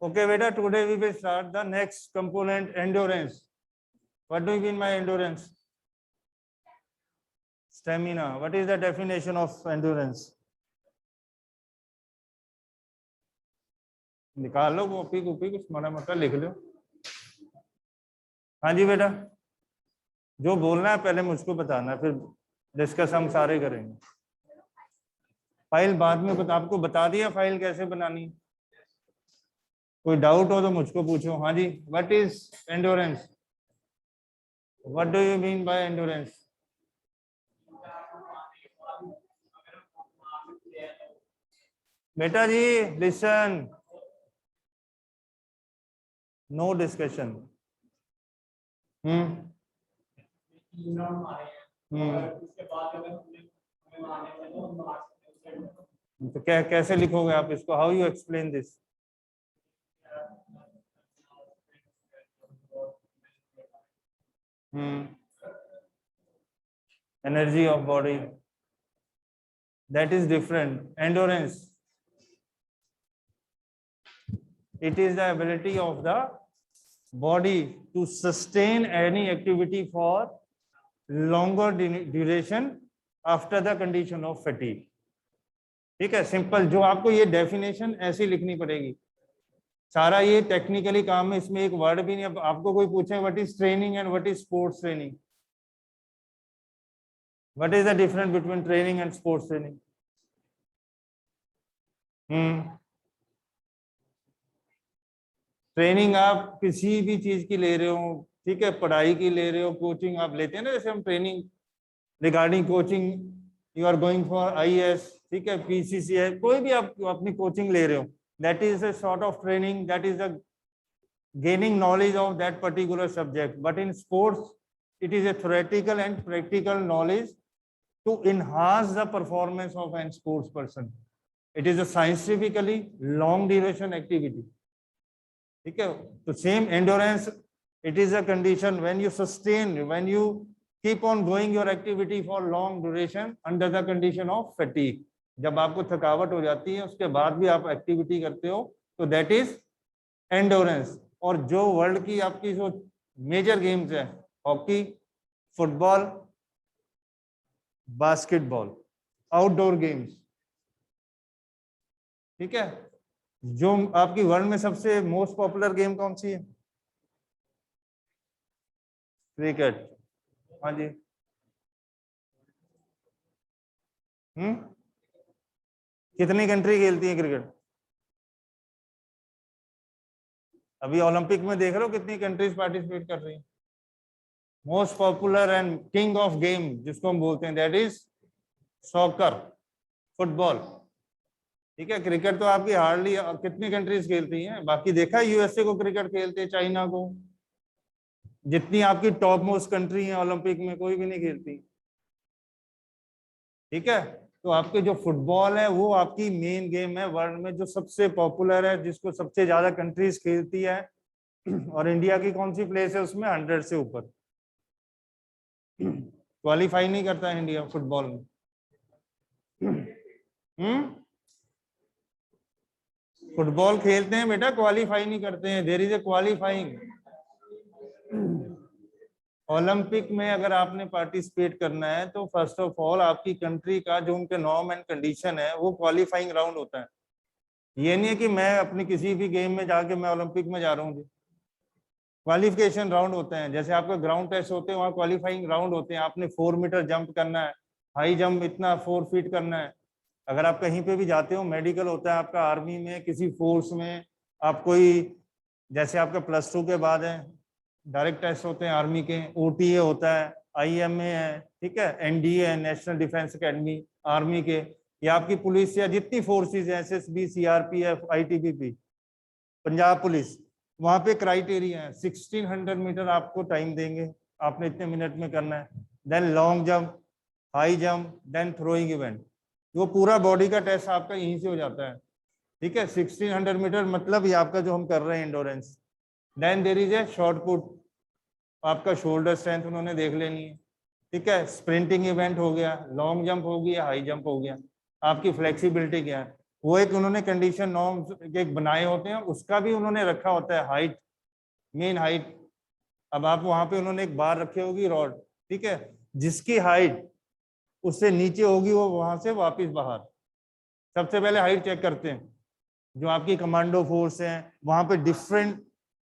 Okay, beta, today we will start the next component, endurance. What do you mean by endurance? Stamina. What is the definition of endurance? निकाल लो copy copy कुछ माड़ा मोटा लिख लो। हाँ जी बेटा, जो बोलना है पहले मुझको बताना, फिर डिस्कस हम सारे करेंगे। फाइल बाद में आपको बता दिया फाइल कैसे बनानी। कोई डाउट हो तो मुझको पूछो। हाँ जी, what is endurance? What do you mean by endurance? बेटा जी लिसन, नो डिस्कशन। तो क्या कैसे लिखोगे आप इसको? How you explain this? Energy of body, that is different. Endurance, it is the ability of the body to sustain any activity for longer duration after the condition of fatigue. ठीक है, simple. जो आपको ये definition ऐसी लिखनी पड़ेगी, सारा ये टेक्निकली काम है, इसमें एक वर्ड भी नहीं। अब आपको कोई पूछे what is training and what is sports training, what is the difference between training and sports training? Training आप किसी भी चीज की ले रहे हो, ठीक है, पढ़ाई की ले रहे हो, कोचिंग आप लेते हैं ना, जैसे हम training regarding coaching, you are going for IAS, ठीक है, PCCI, कोई भी आप अपनी कोचिंग ले रहे हो, that is a sort of training, that is the gaining knowledge of that particular subject. But in sports it is a theoretical and practical knowledge to enhance the performance of an sports person. It is a scientifically long duration activity. ठीक है, तो same endurance, it is a condition when you sustain, when you keep on going your activity for long duration under the condition of fatigue. जब आपको थकावट हो जाती है उसके बाद भी आप एक्टिविटी करते हो, तो दैट इज एंड्योरेंस। और जो वर्ल्ड की आपकी जो मेजर गेम्स है, hockey, football, basketball, outdoor games, ठीक है, जो आपकी वर्ल्ड में सबसे मोस्ट पॉपुलर गेम कौन सी है? क्रिकेट। हाँ जी। कितनी कंट्री खेलती है क्रिकेट? अभी ओलंपिक में देख रहे हो कितनी कंट्रीज पार्टिसिपेट कर रही हैं। Most popular and king of game जिसको हम बोलते हैं, दैट इज सॉकर, फुटबॉल। ठीक है, क्रिकेट तो आपकी हार्डली कितनी कंट्रीज खेलती हैं। बाकी देखा है USA को क्रिकेट खेलते हैं, चाइना को, जितनी आपकी टॉप मोस्ट कंट्री है ओलंपिक में कोई भी नहीं खेलती। ठीक है, तो आपके जो फुटबॉल है वो आपकी मेन गेम है वर्ल्ड में, जो सबसे पॉपुलर है, जिसको सबसे ज्यादा कंट्रीज खेलती है। और इंडिया की कौन सी प्लेस है उसमें? 100 से ऊपर। क्वालिफाई नहीं करता है इंडिया फुटबॉल में। फुटबॉल खेलते हैं बेटा, क्वालिफाई नहीं करते हैं। There is a qualifying. Olympic में अगर आपने पार्टिसिपेट करना है तो फर्स्ट ऑफ ऑल आपकी कंट्री का जो उनके नॉर्म एंड कंडीशन है वो क्वालिफाइंग राउंड होता है। ये नहीं है कि मैं अपनी किसी भी गेम में जाके मैं ओलंपिक में जा रहा हूँ। क्वालिफिकेशन राउंड होते हैं, जैसे आपके ग्राउंड टेस्ट होते हैं, वहाँ क्वालिफाइंग राउंड होते हैं। आपने 4 मीटर जंप करना है, हाई जंप इतना 4 फीट करना है। अगर आप कहीं पे भी जाते हो, मेडिकल होता है आपका, आर्मी में, किसी फोर्स में, आप कोई, जैसे आपका +2 के बाद है डायरेक्ट टेस्ट होते हैं आर्मी के, OTA होता है, IMA है, ठीक है, NDA है, नेशनल डिफेंस अकेडमी आर्मी के, या आपकी पुलिस या जितनी फोर्सेज है, SSB, CRPF, ITBP, Punjab police, वहां पे क्राइटेरिया है। 1600 मीटर आपको टाइम देंगे, आपने इतने मिनट में करना है। Then long jump, high jump, then throwing event. वो पूरा बॉडी का टेस्ट आपका यहीं से हो जाता है। ठीक है, 1600 मीटर मतलब ये आपका जो हम कर रहे हैं endurance. Then there is a short put, आपका शोल्डर स्ट्रेंथ उन्होंने देख लेनी है। ठीक है, स्प्रिंटिंग इवेंट हो गया, लॉन्ग जंप हो गया, हाई जंप हो गया, आपकी फ्लेक्सिबिलिटी क्या है। वो एक उन्होंने कंडीशन नॉर्म्स एक बनाए होते हैं, उसका भी उन्होंने रखा होता है हाइट, मेन हाइट। अब आप वहां पे उन्होंने एक बार रखी होगी रॉड, ठीक है, जिसकी हाइट उससे नीचे होगी वो वहां से वापस बाहर। सबसे पहले हाइट चेक करते हैं। जो आपकी कमांडो फोर्स है वहां पे डिफरेंट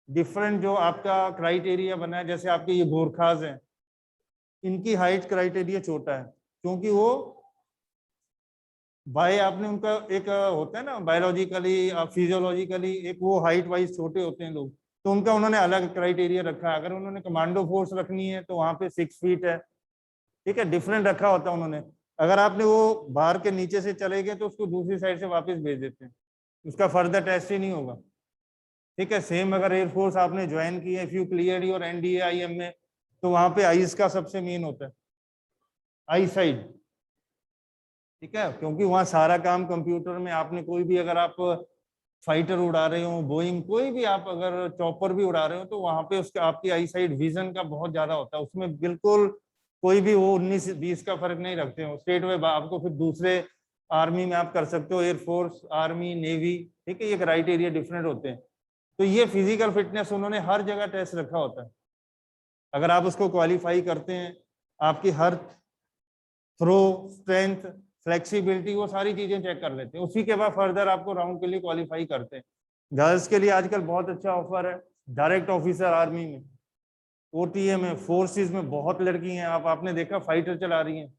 डिफरेंट जो आपका क्राइटेरिया बना है, जैसे आपके ये गोरखाज हैं, इनकी हाइट क्राइटेरिया छोटा है क्योंकि वो भाई आपने उनका एक होता है ना बायोलॉजिकली फिजियोलॉजिकली एक वो हाइट वाइज छोटे होते हैं लोग, तो उनका उन्होंने अलग क्राइटेरिया रखा है। अगर उन्होंने कमांडो फोर्स रखनी है तो वहां पे 6 फीट है, ठीक है, डिफरेंट रखा होता है उन्होंने। अगर आपने वो बाहर के नीचे से चले गए तो उसको दूसरी साइड से वापस भेज देते हैं, उसका फर्दर टेस्ट ही नहीं होगा, ठीक है। सेम अगर एयरफोर्स आपने ज्वाइन की है, if you clear your NDA IM में, तो वहां पे आईज का सबसे मेन होता है, आई साइड, ठीक है, क्योंकि वहाँ सारा काम कंप्यूटर में। आपने कोई भी अगर आप फाइटर उड़ा रहे हो, बोइंग कोई भी आप अगर चॉपर भी उड़ा रहे हो, तो वहां पे उसका आपकी आई साइड विजन का बहुत ज्यादा होता है, उसमें बिल्कुल कोई भी वो 19-20 का फर्क नहीं रखते हो। स्टेट में आपको फिर दूसरे आर्मी में आप कर सकते हो, एयरफोर्स, आर्मी, नेवी, ठीक है, ये क्राइटेरिया डिफरेंट होते हैं। तो ये फिजिकल फिटनेस उन्होंने हर जगह टेस्ट रखा होता है। अगर आप उसको क्वालिफाई करते हैं, आपकी हर थ्रो, स्ट्रेंथ, फ्लेक्सिबिलिटी, वो सारी चीजें चेक कर लेते हैं, उसी के बाद फर्दर आपको राउंड के लिए क्वालिफाई करते हैं। गर्ल्स के लिए आजकल बहुत अच्छा ऑफर है, डायरेक्ट ऑफिसर आर्मी में, ओटीए में, फोर्सेस में बहुत लड़की हैं। आपने देखा फाइटर चला रही हैं,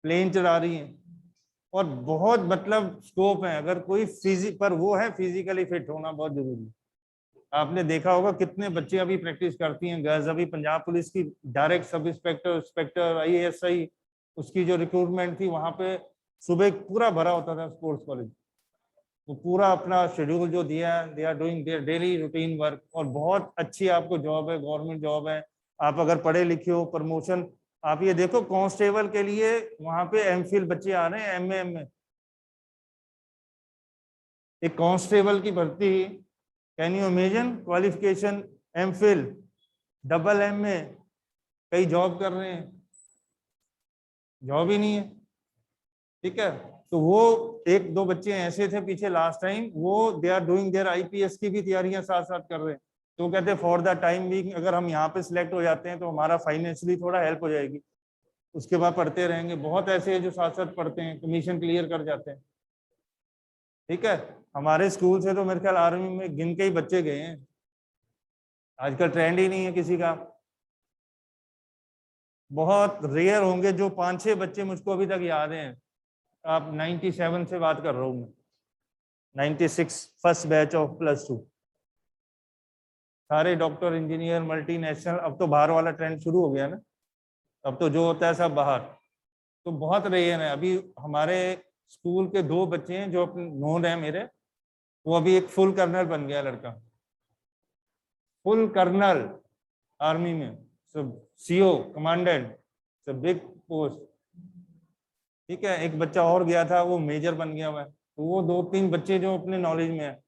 प्लेन चला रही हैं, और बहुत मतलब स्कोप है। अगर कोई पर वो है फिजिकली फिट होना बहुत जरूरी है। आपने देखा होगा कितने बच्चे अभी प्रैक्टिस करती हैं गर्ल्स। अभी पंजाब पुलिस की डायरेक्ट सब इंस्पेक्टर, इंस्पेक्टर, आईएएसआई, उसकी जो रिक्रूटमेंट थी वहां पे सुबह पूरा भरा होता था स्पोर्ट्स कॉलेज। तो पूरा अपना शेड्यूल जो दिया है, they are doing their daily routine work, और बहुत अच्छी आपको जॉब है, गवर्नमेंट जॉब है। आप अगर पढ़े लिखे हो, प्रमोशन, आप ये देखो कांस्टेबल के लिए वहां पे एमफिल बच्चे आ रहे हैं, एमए में। एक कांस्टेबल की भर्ती, can you imagine, qualification MPhil, double MA, कई जॉब कर रहे हैं, जॉब ही नहीं है, ठीक है। तो वो एक दो बच्चे ऐसे थे पीछे लास्ट टाइम, वो they are doing their IPS की भी तैयारियां साथ साथ कर रहे हैं। तो कहते हैं फॉर द टाइम बीइंग अगर हम यहाँ पे सिलेक्ट हो जाते हैं तो हमारा फाइनेंशियली थोड़ा हेल्प हो जाएगी, उसके बाद पढ़ते रहेंगे। बहुत ऐसे हैं जो साथ साथ पढ़ते हैं, कमीशन क्लियर कर जाते हैं, ठीक है। हमारे स्कूल से तो मेरे ख्याल आर्मी में गिन के ही बच्चे गए हैं, आजकल ट्रेंड ही नहीं है किसी का। बहुत रेयर होंगे जो 5-6 बच्चे मुझको अभी तक याद हैं। आप 97 से बात कर रहा हूँ मैं, 96 फर्स्ट बैच ऑफ +2, सारे डॉक्टर, इंजीनियर, मल्टीनेशनल। अब तो बाहर वाला ट्रेंड शुरू हो गया ना, अब तो जो होता है सब बाहर। तो बहुत रेयर है। अभी हमारे स्कूल के 2 बच्चे हैं जो अपने नोन है मेरे, वो अभी एक फुल कर्नल बन गया लड़का, फुल कर्नल आर्मी में, सब सीओ, कमांडेंट, सब बिग पोस्ट, ठीक है। एक बच्चा और गया था, वो मेजर बन गया हुआ है। तो वो 2-3 बच्चे जो अपने नॉलेज में है।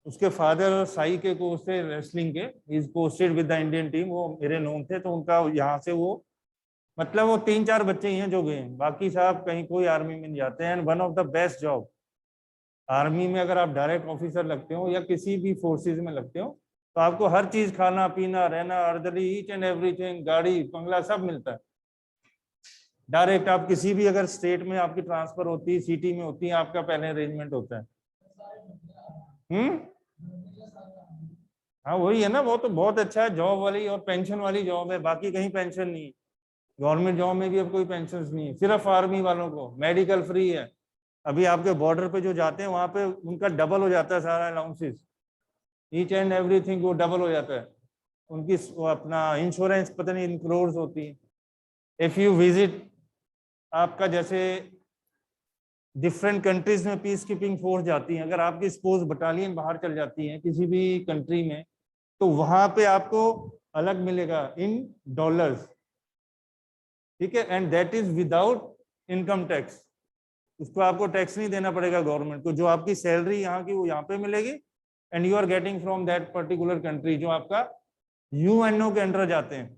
उसके फादर साई के कोच थे रेसलिंग के, is posted with the Indian team, वो मेरे नोन थे, तो उनका यहाँ से वो मतलब वो 3-4 बच्चे ही हैं जो गए हैं, बाकी साहब कहीं कोई आर्मी में नहीं जाते हैं। One of the best job army में, अगर आप डायरेक्ट ऑफिसर लगते हो या किसी भी फोर्सेज में लगते हो, तो आपको हर चीज, खाना पीना, रहना, अर्दली, ईच एंड एवरीथिंग, गाड़ी बंगला सब मिलता है डायरेक्ट। आप किसी भी अगर स्टेट में आपकी ट्रांसफर होती है, सिटी में होती है, आपका पहले अरेंजमेंट होता है। हाँ वही है ना, वो तो बहुत अच्छा है जॉब वाली, और पेंशन वाली जॉब है, बाकी कहीं पेंशन नहीं है। गवर्नमेंट जॉब में भी अब कोई पेंशन नहीं है, सिर्फ आर्मी वालों को मेडिकल फ्री है। अभी आपके बॉर्डर पे जो जाते हैं वहां पे उनका डबल हो जाता है सारा अलाउंसेस, ईच एंड एवरीथिंग वो डबल हो जाता है। उनकी वो अपना इंश्योरेंस पता नहीं इन करोड़ होती है। इफ यू विजिट, आपका जैसे डिफरेंट कंट्रीज में पीस कीपिंग फोर्स जाती है, अगर आपकी स्पोज बटालियन बाहर चल जाती है किसी भी कंट्री में, तो वहां पे आपको अलग मिलेगा इन डॉलर्स, ठीक है, and that is without income tax. उसको आपको टैक्स नहीं देना पड़ेगा गवर्नमेंट को। जो आपकी सैलरी यहाँ की वो यहाँ पे मिलेगी, and you are getting from that particular country जो आपका यूएनओ के अंडर जाते हैं।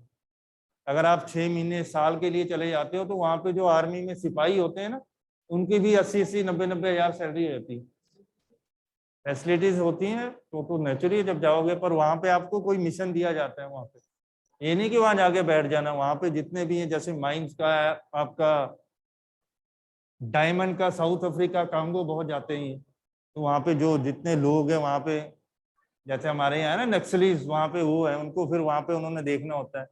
अगर आप 6 महीने, साल के लिए चले जाते हो, तो वहां पे जो आर्मी में सिपाही होते हैं ना, उनकी भी 80-80, 90-90 हजार सैलरी रहती है। फैसिलिटीज होती हैं तो नेचुरली जब जाओगे, पर वहां पे आपको कोई मिशन दिया जाता है वहां पे। ये नहीं कि वहां जाके बैठ जाना, वहां पे जितने भी हैं, जैसे माइंस का है आपका, डायमंड का, साउथ अफ्रीका, कांगो बहुत जाते हैं। तो वहां पे जो जितने लोग हैं वहां पे, जैसे हमारे यहाँ है ना नक्सलीज, वहां पे वो है, उनको फिर वहां पे उन्होंने देखना होता है।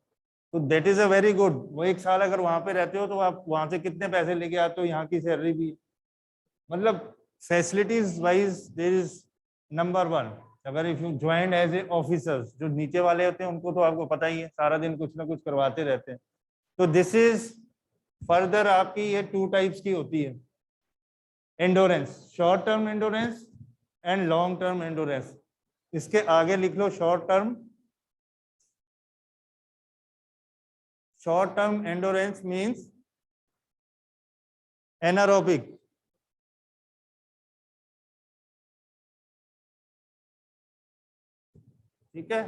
तो that is a very good. वो एक साल अगर वहां पे रहते हो तो आप वहां से कितने पैसे लेके आते हो, यहाँ की सैलरी भी, मतलब facilities wise there is number one. अगर if you join as a officers, जो नीचे वाले होते हैं उनको तो आपको पता ही है, सारा दिन कुछ ना कुछ करवाते रहते हैं। तो दिस इज फर्दर आपकी ये 2 टाइप्स की होती है endurance, short term endurance and long term endurance. इसके आगे लिख लो short term. Short term endurance means anaerobic, ठीक है।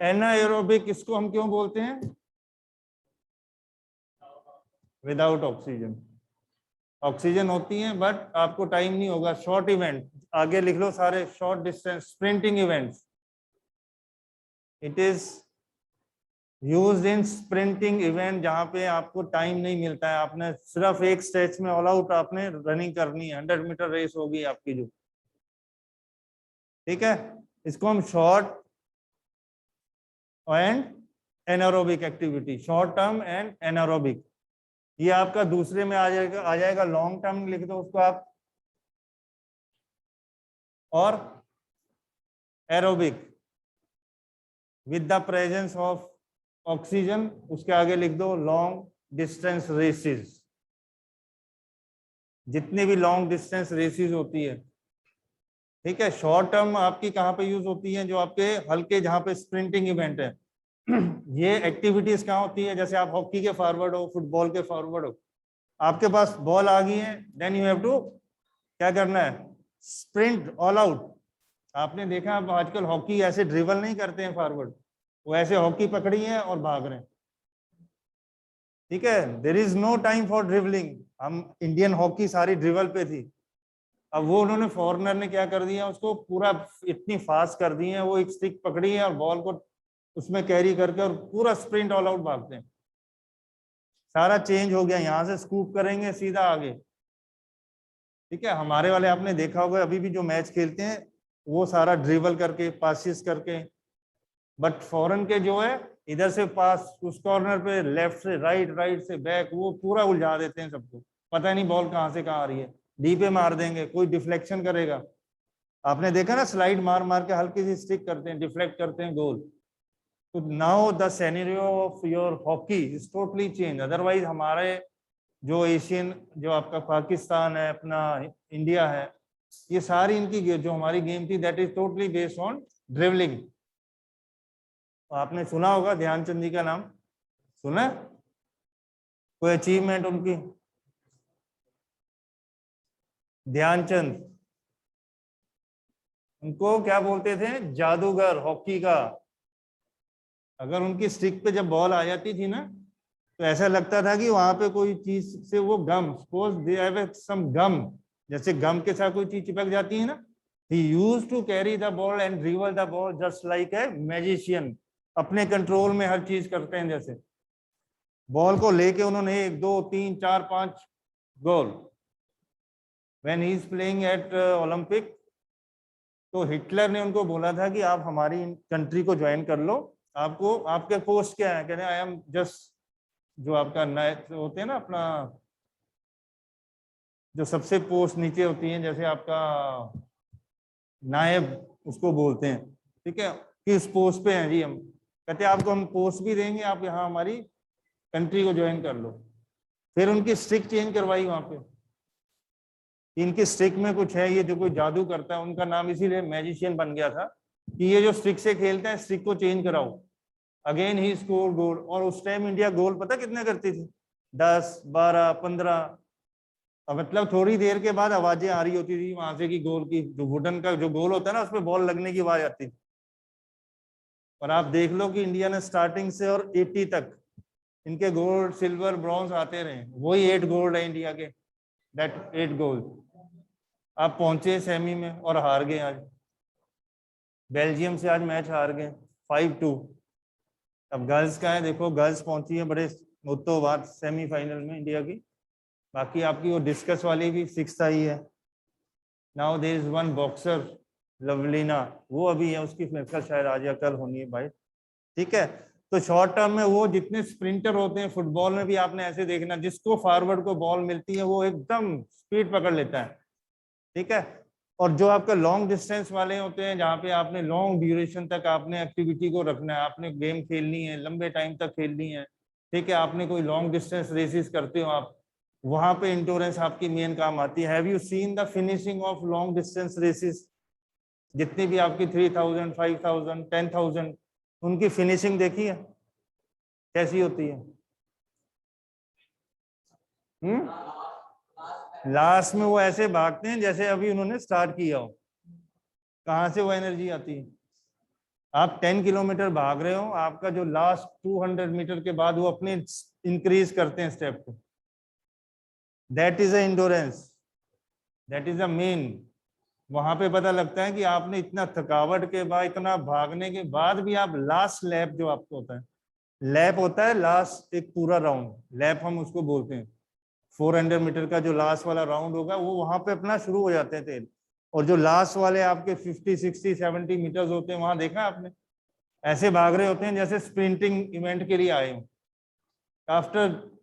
एनाएरोबिक इसको हम क्यों बोलते हैं? Without oxygen. ऑक्सीजन होती है बट आपको टाइम नहीं होगा। शॉर्ट इवेंट, आगे लिख लो सारे, short distance sprinting events, it is used in sprinting event, जहां पे आपको टाइम नहीं मिलता है, आपने सिर्फ एक स्ट्रेच में ऑल आउट आपने रनिंग करनी है, 100 मीटर रेस होगी आपकी जो, ठीक है। इसको हम short and anaerobic activity, short term and anaerobic, ये आपका दूसरे में आ जाएगा। लॉन्ग टर्म लिख दो उसको आप, और aerobic with the presence of oxygen, उसके आगे लिख दो लॉन्ग डिस्टेंस रेसेस। जितनी भी लॉन्ग डिस्टेंस रेसेस होती है, ठीक है। शॉर्ट टर्म आपकी कहाँ पे यूज होती है? जो आपके हल्के, जहाँ पे स्प्रिंटिंग इवेंट है। ये एक्टिविटीज कहाँ होती है? जैसे आप हॉकी के फॉरवर्ड हो, फुटबॉल के फॉरवर्ड हो, आपके पास बॉल आ गई है, देन यू हैव टू क्या करना है? Sprint all out. आपने देखा अब आजकल हॉकी ऐसे ड्रिबल नहीं करते हैं फॉरवर्ड, वो ऐसे हॉकी पकड़ी है और भाग रहे हैं, ठीक है। There is no time for dribbling. हम इंडियन हॉकी सारी ड्रिबल पे थी, अब वो उन्होंने फॉरनर ने क्या कर दिया, उसको पूरा इतनी फास्ट कर दी है, वो एक स्टिक पकड़ी है और बॉल को उसमें कैरी करके और पूरा स्प्रिंट ऑल आउट भागते हैं। सारा चेंज हो गया, यहाँ से स्कूप करेंगे सीधा आगे, ठीक है। हमारे वाले आपने देखा होगा अभी भी जो मैच खेलते हैं वो सारा ड्रिबल करके, पासिस करके, बट फॉरेन के जो है इधर से पास उस कॉर्नर पे, लेफ्ट से राइट, राइट से बैक, वो पूरा उलझा देते हैं सबको, पता नहीं बॉल कहाँ से कहाँ आ रही है, डी पे मार देंगे, कोई डिफ्लेक्शन करेगा। आपने देखा ना, स्लाइड मार मार के हल्की सी स्टिक करते हैं, डिफ्लेक्ट करते हैं, गोल। तो now the scenario of your hockey is totally change. Otherwise हमारे जो एशियन, जो आपका पाकिस्तान है, अपना इंडिया है, ये सारी इनकी जो हमारी गेम थी that is totally based on dribbling. आपने सुना होगा ध्यानचंद जी का नाम, सुना? कोई अचीवमेंट उनकी? ध्यानचंद, उनको क्या बोलते थे? जादूगर हॉकी का। अगर उनकी स्टिक पे जब बॉल आ जाती थी ना, तो ऐसा लगता था कि वहां पे कोई चीज से वो गम, सपोज दे हैव सम गम, जैसे गम के साथ कोई चीज चिपक जाती है ना, he used to carry the ball and dribble the ball just like a magician. अपने कंट्रोल में हर चीज करते हैं, जैसे बॉल को लेके उन्होंने 1 2 3 4 5 गोल। When he is playing at Olympic, तो हिटलर ने उनको बोला था कि आप हमारी कंट्री को ज्वाइन कर लो, आपको, आपके पोस्ट क्या है? कहते आई एम जस्ट, जो आपका नए होते हैं ना, अपना जो सबसे पोस्ट नीचे होती है, जैसे आपका नायब उसको बोलते हैं, ठीक है, किस पोस्ट पे हैं जी हम? कहते हैं आपको हम पोस्ट भी देंगे, आप यहाँ हमारी कंट्री को ज्वाइन कर लो। फिर उनकी स्ट्रिक चेंज करवाई वहां पे, इनकी स्ट्रिक में कुछ है, ये जो कोई जादू करता है, उनका नाम इसीलिए मैजिशियन बन गया था कि ये जो स्ट्रिक से खेलता है, स्ट्रिक को चेंज कराओ। अगेन ही स्कोर गोल। और उस टाइम इंडिया गोल पता कितने करती थी? 10 12 15। मतलब थोड़ी देर के बाद आवाजें आ रही होती थी वहां से कि गोल की, जो वुडन का जो गोल होता है ना, उसमें बॉल लगने की आवाज आती थी। और आप देख लो कि इंडिया ने स्टार्टिंग से और 80 तक इनके गोल्ड सिल्वर ब्रॉन्ज आते रहे, वही 8 गोल्ड है इंडिया के, दैट 8 गोल्ड। आप पहुंचे सेमी में और हार गए आज, बेल्जियम से आज मैच हार गए 5-2। अब गर्ल्स का है, देखो गर्ल्स पहुंची है बड़े मुद्दों बाद सेमीफाइनल में इंडिया की। बाकी आपकी वो डिस्कस वाली भी 6th आई है। Now there is one boxer Lovlina, वो अभी है, उसकी मेरे शायद आज या कल होनी है भाई, ठीक है। तो शॉर्ट टर्म में वो जितने स्प्रिंटर होते हैं, फुटबॉल में भी आपने ऐसे देखना, जिसको फॉरवर्ड को बॉल मिलती है वो एकदम स्पीड पकड़ लेता है, ठीक है। और जो आपका लॉन्ग डिस्टेंस वाले होते हैं, जहाँ पे आपने लॉन्ग ड्यूरेशन तक आपने एक्टिविटी को रखना है, आपने गेम खेलनी है, लंबे टाइम तक खेलनी है, ठीक है, आपने कोई लॉन्ग डिस्टेंस रेसेस करते हो आप, वहां पे इंश्योरेंस आपकी मेन काम आती है। Have you seen the finishing of long distance races? जितनी भी आपकी 3000, 5000, 10,000, उनकी फिनिशिंग देखी है कैसी होती है? लास्ट में वो ऐसे भागते हैं जैसे अभी उन्होंने स्टार्ट किया हो। कहाँ से वो एनर्जी आती है? आप 10 किलोमीटर भाग रहे हो, आपका जो लास्ट 200 मीटर के बाद वो अपने इंक्रीज करते हैं स्टेप को, that is endurance, that is a main. वहां पे पता लगता है कि आपने इतना थकावट के बाद, इतना भागने के बाद भी आप लास्ट लैप, जो आपको होता है लैप होता है लास्ट एक पूरा राउंड, लैप हम उसको बोलते हैं। 400 मीटर का जो लास्ट वाला राउंड होगा वो वहां पे अपना शुरू हो जाते हैं तेल, और जो लास्ट वाले आपके 50, 60, 70 मीटर्स होते हैं, वहां देखा आपने ऐसे भाग रहे होते हैं जैसे स्प्रिंटिंग इवेंट के लिए आए हो आफ्टर।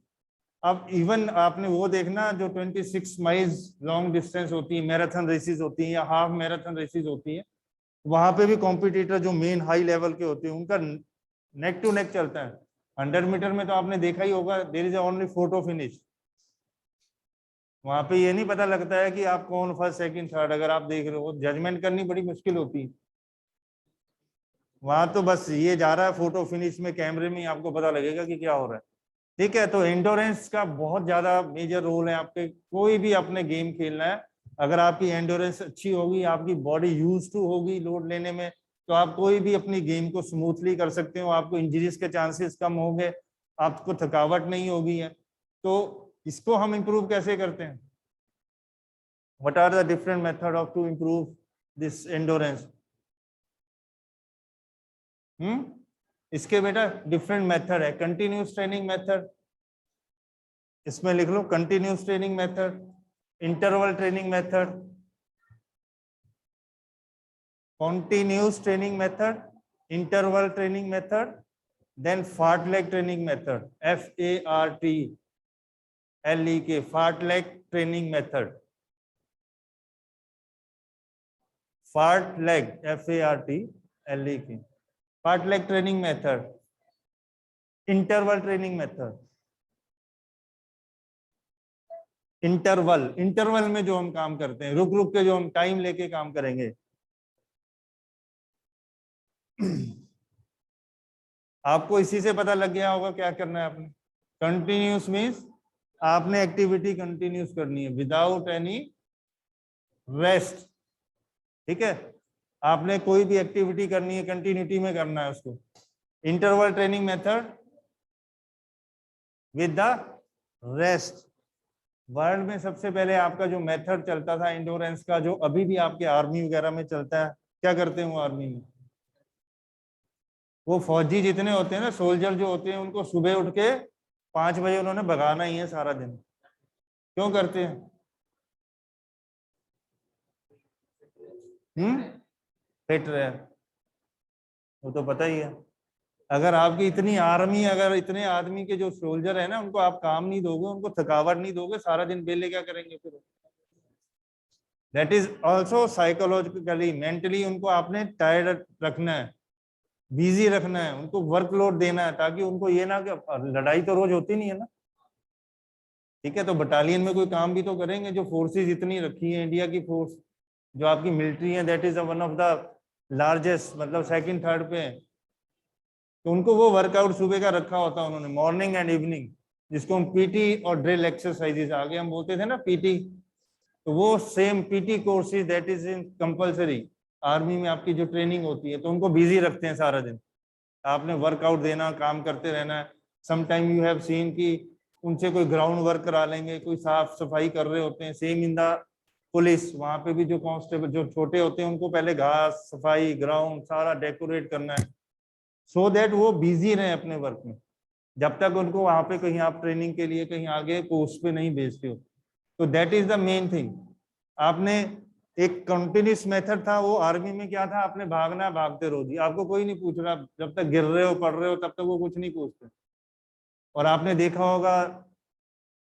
अब इवन आपने वो देखना जो 26 माइल्स लॉन्ग डिस्टेंस होती है, मैराथन रेसेस होती है या हाफ मैराथन रेसेस होती है, वहां पे भी कॉम्पिटिटर जो मेन हाई लेवल के होते हैं उनका नेक टू नेक चलता है। 100 मीटर में तो आपने देखा ही होगा, there is only photo finish. वहां पे ये नहीं पता लगता है कि आप कौन फर्स्ट सेकंड थर्ड, अगर आप देख रहे हो जजमेंट करनी बड़ी मुश्किल होती है। वहां तो बस ये जा रहा है फोटो फिनिश में, कैमरे में आपको पता लगेगा कि क्या हो रहा है, ठीक है। तो एंडोरेंस का बहुत ज्यादा मेजर रोल है आपके कोई भी अपने गेम खेलना है। अगर आपकी एंडोरेंस अच्छी होगी, आपकी बॉडी यूज टू होगी लोड लेने में, तो आप कोई भी अपनी गेम को स्मूथली कर सकते हो, आपको इंजरीज के चांसेस कम होंगे, आपको थकावट नहीं होगी है। तो इसको हम इम्प्रूव कैसे करते हैं? What are the different method of to improve this endurance? इसके बेटा डिफरेंट मेथड है। कंटिन्यूस ट्रेनिंग मेथड, इसमें लिख लो continuous training method, interval training method, continuous training method, interval training method, then fartlek training method, FARTLEK, fartlek training method, fartlek, FARTLEK, fartlek training method, interval training method, interval में जो हम काम करते हैं, रुक रुक के जो हम टाइम लेके काम करेंगे। आपको इसी से पता लग गया होगा क्या करना है आपने। कंटिन्यूस मीन्स आपने एक्टिविटी कंटिन्यूस करनी है विदाउट एनी रेस्ट, ठीक है। आपने कोई भी एक्टिविटी करनी है कंटिन्यूटी में करना है उसको। Interval training method with the rest. World में सबसे पहले आपका जो मेथड चलता था इंडोरेंस का, जो अभी भी आपके आर्मी वगैरह में चलता है, क्या करते हैं वो आर्मी में? वो फौजी जितने होते हैं ना, सोल्जर जो होते हैं, उनको सुबह उठ के 5 बजे उन्होंने भगाना ही है सारा दिन। क्यों करते हैं? फिट रहे, वो तो पता ही है। अगर आपकी इतनी आर्मी, अगर इतने आदमी के जो सोल्जर है ना, उनको आप काम नहीं दोगे, उनको थकावट नहीं दोगे, सारा दिन बेले क्या करेंगे फिर? That is also psychologically, mentally उनको आपने टायर्ड रखना है, बिजी रखना है, उनको वर्कलोड देना है, ताकि उनको ये ना कि लड़ाई तो रोज होती नहीं है ना, ठीक है। तो बटालियन में कोई काम भी तो करेंगे। जो फोर्सेस इतनी रखी है इंडिया की फोर्स, जो आपकी मिलिट्री है, that is one of the largest, मतलब सेकंड थर्ड पे है। तो उनको वो वर्कआउट सुबह का रखा होता है उन्होंने, मॉर्निंग एंड इवनिंग, जिसको हम पीटी और ड्रिल एक्सरसाइजेस आगे हम बोलते थे ना पीटी, तो वो same PT courses that is in compulsory army में आपकी जो ट्रेनिंग होती है, तो उनको बिजी रखते हैं सारा दिन। आपने वर्कआउट देना, काम करते रहना है। समटाइम यू हैव सीन कि उनसे कोई ग्राउंड वर्क करा लेंगे, कोई साफ सफाई कर रहे होते हैं। सेम इन द पुलिस, वहां पे भी जो कांस्टेबल जो छोटे होते हैं उनको पहले घास सफाई ग्राउंड सारा डेकोरेट करना है, सो दैट वो बिजी रहे अपने वर्क में, जब तक उनको वहां पे कहीं आप ट्रेनिंग के लिए कहीं आगे पोस्ट पे नहीं भेजते हो। तो that is the main thing. आपने एक कंटिन्यूस मेथड था वो आर्मी में, क्या था, आपने भागना, भागते रहो जी, आपको कोई नहीं पूछ रहा, जब तक गिर रहे हो पड़ रहे हो तब तक वो कुछ नहीं पूछते। और आपने देखा होगा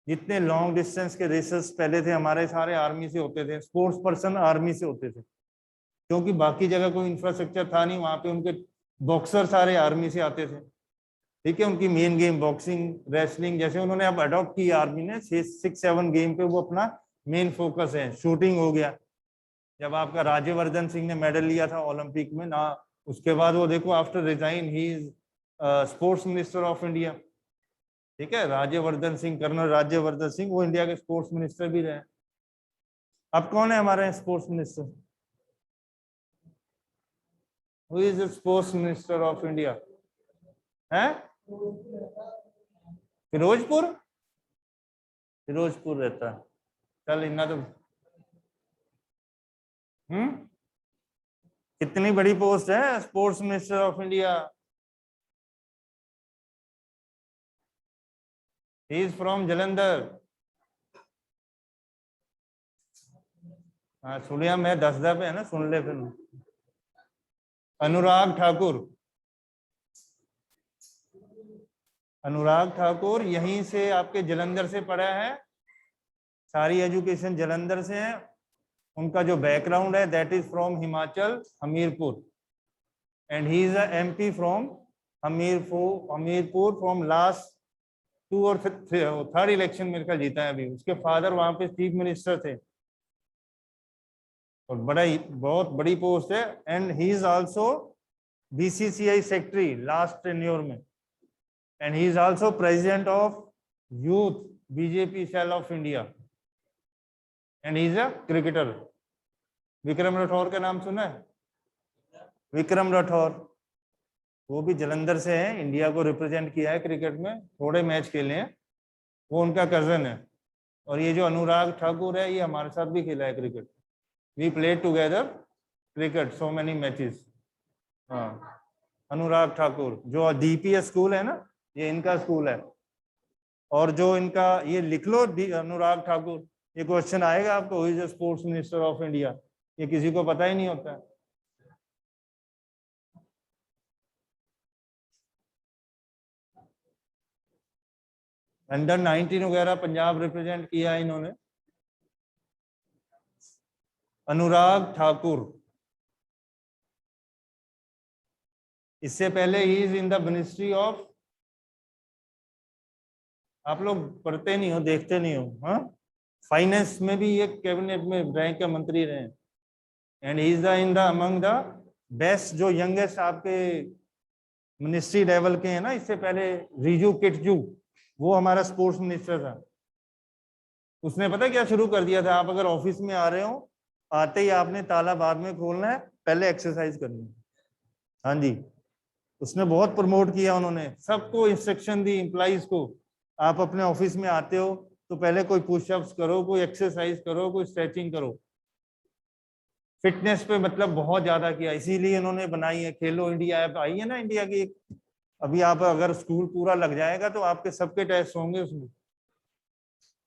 जितने लॉन्ग डिस्टेंस के रेसेस पहले थे हमारे, सारे आर्मी से होते थे, स्पोर्ट्स पर्सन आर्मी से होते थे, क्योंकि बाकी जगह कोई इंफ्रास्ट्रक्चर था नहीं वहां पे। उनके बॉक्सर सारे आर्मी से आते थे, ठीक है, उनकी मेन गेम बॉक्सिंग रेसलिंग, जैसे उन्होंने अब अडॉप्ट की आर्मी ने 6-7 गेम पे, वो अपना मेन फोकस है। शूटिंग हो गया, जब आपका राज्यवर्धन सिंह ने मेडल लिया था ओलंपिक में ना, उसके बाद वो देखो after resign he is sports minister of India, ठीक है, राज्यवर्धन सिंह, कर्नल राज्यवर्धन सिंह, वो इंडिया के स्पोर्ट्स मिनिस्टर भी रहे। अब कौन है हमारे sports minister? Who is the sports minister of India? है फिरोजपुर, फिरोजपुर रहता है। चल इतना तो कितनी बड़ी पोस्ट है sports minister of India. He is from Jalandhar. हाँ सुनिया, मैं 10 पे है ना, सुन ले फिर। अनुराग ठाकुर, अनुराग ठाकुर यहीं से आपके जलंधर से पढ़ा है, सारी एजुकेशन जलंधर से है। उनका जो बैकग्राउंड है that is from Himachal Hamirpur, and he is a MP from Hamirpur from last 2 और 3rd इलेक्शन मेरे ख्याल जीता है अभी। उसके फादर वहां पे चीफ मिनिस्टर थे, और बहुत बड़ी पोस्ट है। And he is also BCCI secretary last tenure में, and he is also president of youth BJP cell of India, and he is a cricketer. Vikram Rathour का नाम सुना है? विक्रम राठौर, वो भी जलंधर से है, इंडिया को रिप्रेजेंट किया है क्रिकेट में, थोड़े मैच खेले हैं, वो उनका कजन है। और ये जो अनुराग ठाकुर है ये हमारे साथ भी खेला है cricket, we played together cricket so many matches. हाँ अनुराग ठाकुर, जो डीपीएस स्कूल है ना, ये इनका स्कूल है। और जो इनका, ये लिख लो अनुराग ठाकुर, ये क्वेश्चन आएगा आपको, who is the sports minister of India, ये किसी को पता ही नहीं होता है। अंडर 19 वगैरह पंजाब रिप्रेजेंट किया है इन्होंने। अनुराग ठाकुर, इससे पहले he is in the ministry of, आप लोग पढ़ते नहीं हो, देखते नहीं हो, हाँ, फाइनेंस में भी ये कैबिनेट में रैंक के मंत्री रहे। And he is the in the among the best, जो यंगेस्ट आपके मिनिस्ट्री लेवल के हैं ना, इससे पहले रिजू किटजू, वो हमारा स्पोर्ट्स मिनिस्टर था। उसने पता क्या शुरू कर दिया था, आप अगर ऑफिस में आ रहे हो, आते ही आपने ताला बाद में खोलना है, पहले एक्सरसाइज करनी है। हाँ जी, उसने बहुत प्रमोट किया, उन्होंने सबको इंस्ट्रक्शन दी एम्प्लॉइज को, आप अपने ऑफिस में आते हो तो पहले कोई पुशअप्स करो, कोई एक्सरसाइज करो, कोई स्ट्रेचिंग करो। फिटनेस पे मतलब बहुत ज्यादा किया, इसीलिए इन्होंने बनाई है खेलो इंडिया ऐप, आई है ना इंडिया की एक। अभी आप अगर स्कूल पूरा लग जाएगा तो आपके सबके टेस्ट होंगे उसमें।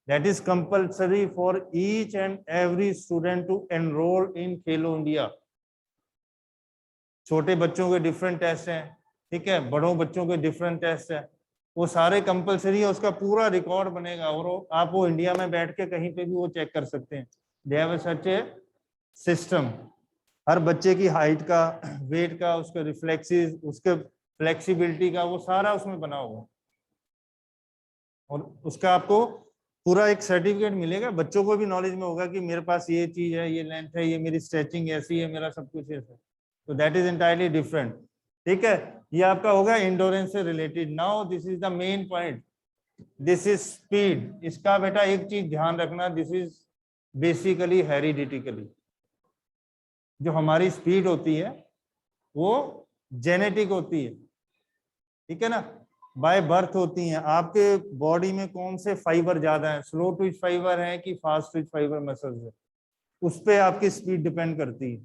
That is compulsory for each and every student to enroll in Khelo India. छोटे बच्चों के डिफरेंट टेस्ट हैं, ठीक है, बड़ों बच्चों के डिफरेंट टेस्ट है, वो सारे कंपलसरी है, उसका पूरा रिकॉर्ड बनेगा, और आप वो इंडिया में बैठ के कहीं पे भी वो चेक कर सकते हैं। They have such A system, हर बच्चे की हाइट का, वेट का, उसके रिफ्लेक्सेस, उसके फ्लेक्सिबिलिटी का, वो सारा उसमें बना होगा, और उसका आपको पूरा एक सर्टिफिकेट मिलेगा। बच्चों को भी नॉलेज में होगा कि मेरे पास ये चीज है, ये लेंथ है, ये मेरी स्ट्रेचिंग ऐसी है, मेरा सब कुछ ऐसा है। तो दैट इज एंटायरली डिफरेंट, ठीक है। ये आपका होगा इंडोरेंस से related. Now this is the main point, this is speed. इसका बेटा एक चीज ध्यान रखना, दिस इज बेसिकली हेरिडिटिकली, जो हमारी स्पीड होती है वो जेनेटिक होती है, ठीक है ना, बाय बर्थ होती हैं। आपके बॉडी में कौन से फाइबर ज्यादा है, स्लो ट्विच फाइबर है कि फास्ट ट्विच फाइबर मसल्स है, उस पे आपकी स्पीड डिपेंड करती है।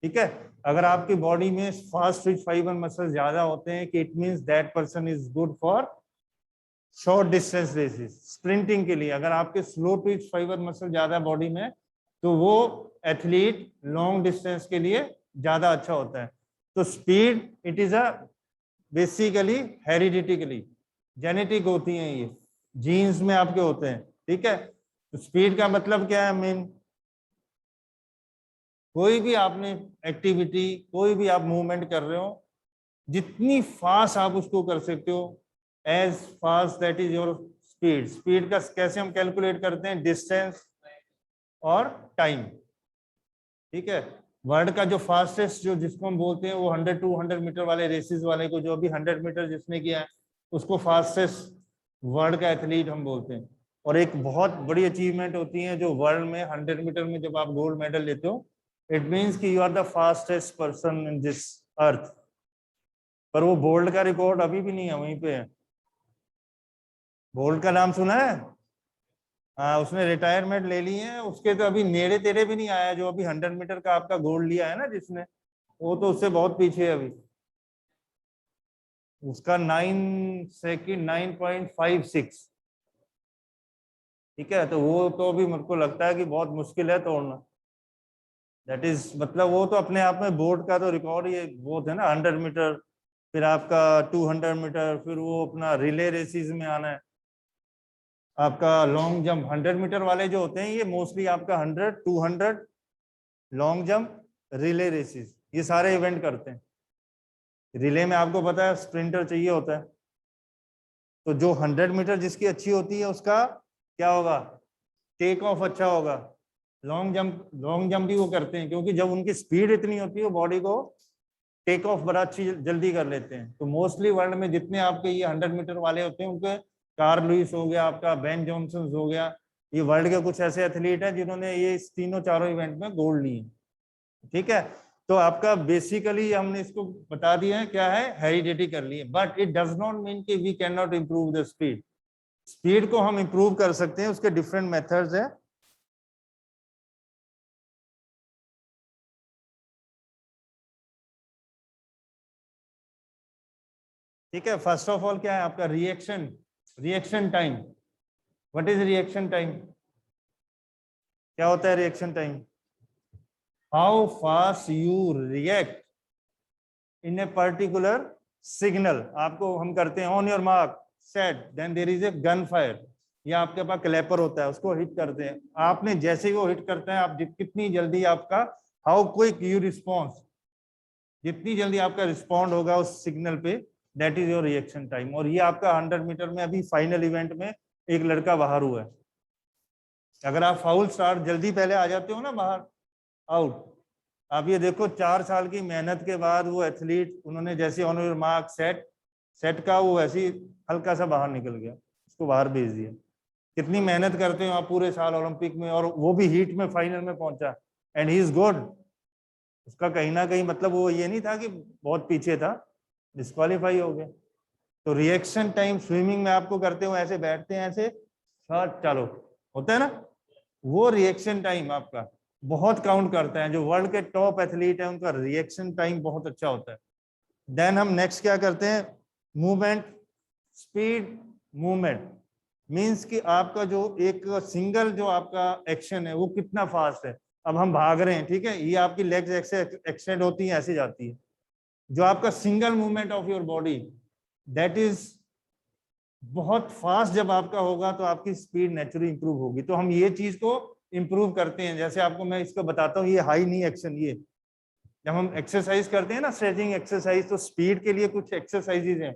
ठीक है, अगर आपकी बॉडी में फास्ट ट्विच फाइबर मसल ज्यादा होते हैं कि it means that person is good for short distance races, sprinting के लिए। अगर आपके स्लो ट्विच फाइबर मसल ज्यादा बॉडी में, तो वो एथलीट लॉन्ग डिस्टेंस के लिए ज्यादा अच्छा होता है। तो speed it is a basically hereditarily genetic होती हैं, ये जीन्स में आपके होते हैं। ठीक है, तो स्पीड का मतलब क्या है, मेन कोई भी आपने एक्टिविटी, कोई भी आप मूवमेंट कर रहे हो, जितनी फास्ट आप उसको कर सकते हो, as fast that is your speed. Speed का कैसे हम कैलकुलेट करते हैं, डिस्टेंस और टाइम। ठीक है, वर्ल्ड का जो फास्टेस्ट जो जिसको हम बोलते हैं वो 100-200 मीटर वाले रेसेस वाले को, जो अभी 100 मीटर जिसने किया है उसको फास्टेस्ट वर्ल्ड का एथलीट हम बोलते हैं। और एक बहुत बड़ी अचीवमेंट होती है जो वर्ल्ड में 100 मीटर में जब आप गोल्ड मेडल लेते हो, इट मीन्स कि you are the fastest person in this earth. पर वो बोल्ट का रिकॉर्ड अभी भी नहीं है, वहीं पे है। बोल्ट का नाम सुना है? हाँ, उसने रिटायरमेंट ले ली है, उसके तो अभी नेड़े तेरे भी नहीं आया। जो अभी 100 मीटर का आपका गोल्ड लिया है ना जिसने, वो तो उससे बहुत पीछे है अभी। उसका 9 सेकंड 9.56। ठीक है, तो वो तो अभी मेरे को लगता है कि बहुत मुश्किल है तोड़ना। दैट इज मतलब वो तो अपने आप में बोर्ड का तो रिकॉर्ड ये बहुत है ना, 100 मीटर, फिर आपका 200 मीटर, फिर वो अपना रिले रेसिस में आना है। आपका लॉन्ग जंप 100 मीटर वाले जो होते हैं ये मोस्टली आपका 100-200 लॉन्ग जंप रिले रेसिस ये सारे इवेंट करते हैं। रिले में आपको पता है स्प्रिंटर चाहिए होता है, तो जो 100 मीटर जिसकी अच्छी होती है उसका क्या होगा, टेक ऑफ अच्छा होगा। लॉन्ग जंप भी वो करते हैं क्योंकि जब उनकी स्पीड इतनी होती है वो बॉडी को टेक ऑफ बड़ा अच्छी जल्दी कर लेते हैं। तो मोस्टली वर्ल्ड में जितने आपके ये 100 मीटर वाले होते हैं उनके, कार्ल लुइस हो गया, आपका बेन जॉनसन हो गया, ये वर्ल्ड के कुछ ऐसे एथलीट हैं जिन्होंने ये इस तीनों चारों इवेंट में गोल्ड लिए। ठीक है, तो आपका बेसिकली हमने इसको बता दिया है क्या है, हेरिडिटी कर लिए। But it does not mean कि we can not improve the speed. Speed को हम इम्प्रूव कर सकते हैं, उसके डिफरेंट मेथड्स है। ठीक है, फर्स्ट ऑफ ऑल क्या है आपका reaction time. What is reaction time? क्या होता है reaction time? How fast you react in a particular signal. आपको हम करते हैं on your mark set then there is a gun fire, या आपके पास क्लैपर होता है उसको हिट करते हैं। आपने जैसे ही वो हिट करते हैं आप कितनी जल्दी आपका, हाउ क्विक यू रिस्पॉन्स, जितनी जल्दी आपका रिस्पॉन्ड होगा उस सिग्नल पे, that is your reaction time. और ये आपका 100 मीटर में अभी फाइनल इवेंट में एक लड़का बाहर हुआ है। अगर आप फाउल स्टार्ट जल्दी पहले आ जाते हो ना बाहर, आउट। आप ये देखो 4 साल की मेहनत के बाद वो एथलीट, उन्होंने जैसे ऑन योर मार्क सेट का वो वैसे ही हल्का सा बाहर निकल गया, उसको बाहर भेज दिया। कितनी मेहनत करते हो आप पूरे साल ओलंपिक में, और वो भी हीट में फाइनल में पहुंचा, एंड ही इज गुड। उसका कहीं ना कहीं मतलब वो ये नहीं था कि बहुत पीछे था, डिस्क्वालीफाई हो गया। तो रिएक्शन टाइम स्विमिंग में आपको करते हो ऐसे बैठते हैं ऐसे, शॉट चालो होता है ना, वो रिएक्शन टाइम आपका बहुत काउंट करता है। जो वर्ल्ड के टॉप एथलीट है उनका रिएक्शन टाइम बहुत अच्छा होता है। देन हम नेक्स्ट क्या करते हैं, मूवमेंट स्पीड। मूवमेंट मींस कि आपका जो एक सिंगल जो आपका एक्शन है वो कितना फास्ट है। अब हम भाग रहे हैं, ठीक है, ये आपकी लेग्स ऐसे एक्सटेंड होती है, ऐसे जाती है। जो आपका single movement of your body that is बहुत फास्ट जब आपका होगा तो आपकी स्पीड नेचुरली इंप्रूव होगी। तो हम ये चीज को इंप्रूव करते हैं। जैसे आपको मैं इसको बताता हूँ, ये हाई नी एक्शन, ये जब हम एक्सरसाइज करते हैं ना स्ट्रेचिंग एक्सरसाइज, तो स्पीड के लिए कुछ एक्सरसाइजेज हैं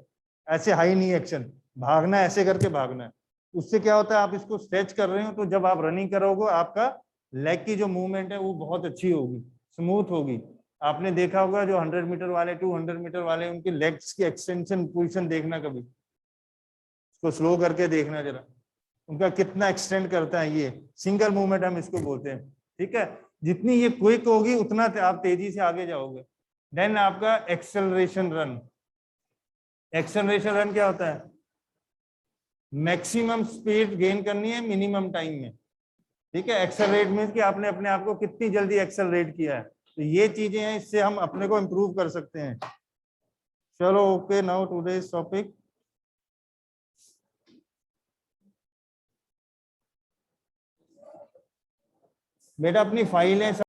ऐसे हाई नी एक्शन, भागना ऐसे करके भागना है। उससे क्या होता है, आप इसको स्ट्रेच कर रहे हो तो जब आप रनिंग करोगे आपका लेग की जो मूवमेंट है वो बहुत अच्छी होगी, स्मूथ होगी। आपने देखा होगा जो 100 मीटर वाले 200 मीटर वाले उनके लेग्स की एक्सटेंशन पोजीशन देखना, कभी इसको स्लो करके देखना जरा, उनका कितना एक्सटेंड करता है। ये सिंगल मूवमेंट हम इसको बोलते हैं। ठीक है, जितनी ये क्विक होगी उतना आप तेजी से आगे जाओगे। देन आपका एक्सेलरेशन रन। एक्सेलरेशन रन क्या होता है? मैक्सिमम स्पीड गेन करनी है मिनिमम टाइम में, ठीक है। एक्सेलरेट मीन्स कि आपने अपने आप को कितनी जल्दी एक्सेलरेट किया है। तो ये चीजें हैं, इससे हम अपने को इम्प्रूव कर सकते हैं। चलो ओके, नाउ टुडेज टॉपिक। बेटा अपनी फाइलें